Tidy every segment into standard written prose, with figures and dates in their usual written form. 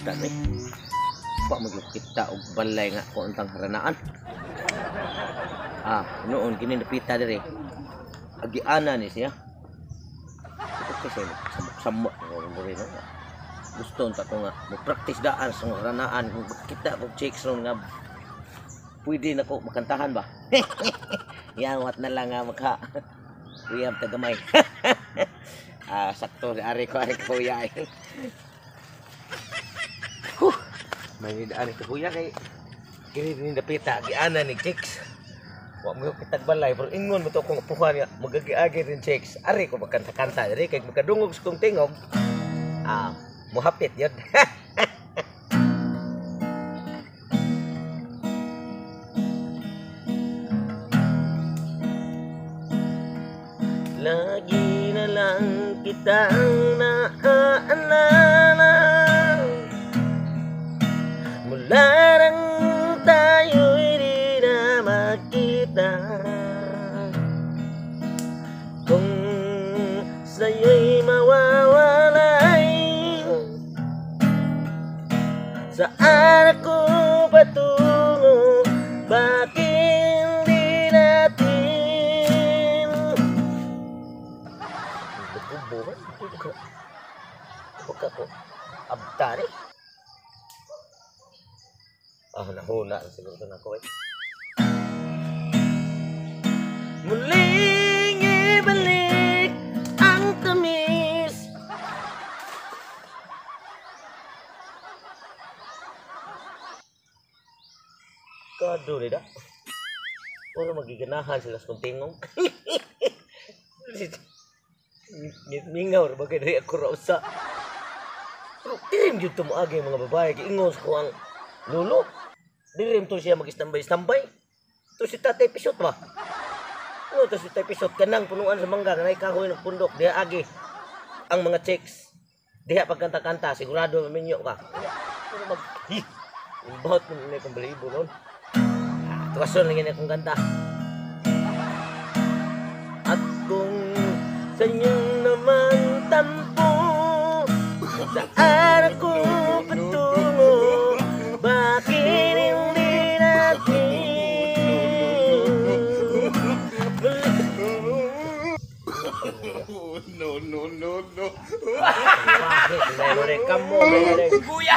napita ni. Pa magkita og balay nga ko untang haranaan. Noon kini napita diri. Agiana ni siya. Ito kasi samok mo rin no. Gusto ta ko nga mag-practice daan sa haranaan kung kita og chicks ron nga pwede na ko makantahan ba. Yan wat na lang nga magka Riyam tagamay. Sakto ari ko kuya. May daan ito kuya kay kini ni dapita giana ni chicks. Wa mo kitag balay pero ingon mo to kung puhan nga magagi-agi rin chicks. Ari ko magkanta-kanta diri kay magkadungog sa kong tingog. Muhapit yun. Lagi na lang kitang naaalala mula nang tayo'y di na makita. Kung sa'yo'y mawawalay, saan ako patungo? Bakit hindi natin bubuhan? Huwag ako abtari. Nahuna siguro na ako muling ibalik ang tamis. Kado rin puro magiganahan sila sa kuntingong. Mingaw bagay dari ako rausa. Pero dirim yun tumuagay mga babae. Ingos ko ang lulo. Dirim to siya mag-istambay-istambay. To si Tatay Pisot ba? To si Tatay Pisot kanang punuan sa mangga. Kanay kahoy ng pundok. Diha agi ang mga chicks. Diha pagkanta-kanta. Sigurado maminyo ka. Pero imbahot mo nila kong balibo nun. Tuwason lang yan akong kanta. At kung sa inyong naman tampo, saan ako patungo? Bakit hindi natin No. Bakit? May kamo. Kuya!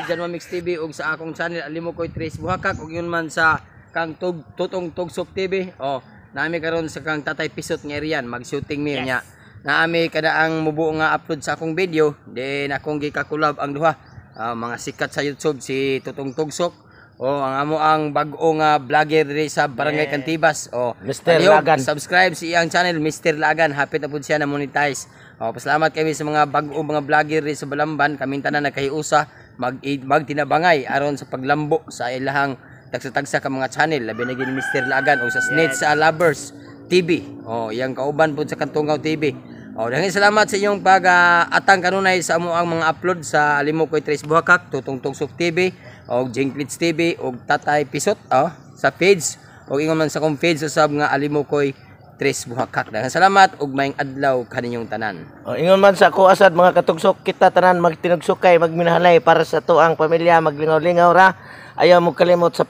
Janwa Mix TV ug sa akong channel Alimokoy Tres Buhakak ug yun man sa kang Tutong Tugsok TV. Naami karon sa kang Tatay Pisot nga riyan mag-shooting mi nya. Naami kada ang mubuo nga upload sa akong video, then akong gikakulab ang duha. Mga sikat sa YouTube si Tutong Tugsok ang amo ang bag-o nga vlogger diri sa Barangay Cantibas. Mr. Lagan. Subscribe si iyang channel Mr. Lagan. Hapit na pud siya na monetize. Pasalamat kami sa mga bag-o mga vlogger diri sa Balamban. Kaming tanan nagkahiusa magtinabangay aron sa paglambo sa ilahang tagsa-tagsa ka mga channel labi na gini Mr. Lagan o sa Snitch sa Lovers TV. Iyang kauban pud sa Kantungaw TV. Dahil salamat sa inyong pag-atang kanunay sa amo ang mga upload sa Alimokoy Tres Buhakak, Tutong Tugsok TV, o Jinklits TV, o Tatay Pisot sa page, o ingon man sa kong page sa nga Alimokoy Tres Buhakak. Dahil salamat ug maayong adlaw kaninyong tanan. Ingon man sa ko asad mga katugsok, kita tanan magtinugsukay, magminahalay para sa tuang pamilya, maglingaw-lingaw ra. Ayaw mo kalimot sa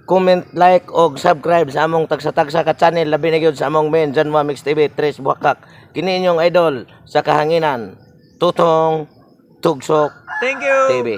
comment, like o subscribe sa among tagsa-tagsa ka channel labi na gyud sa among main Janwa Mix TV Tres Buhakak. Kini inyong idol sa kahanginan, Tutong Tugsok Thank you. TV.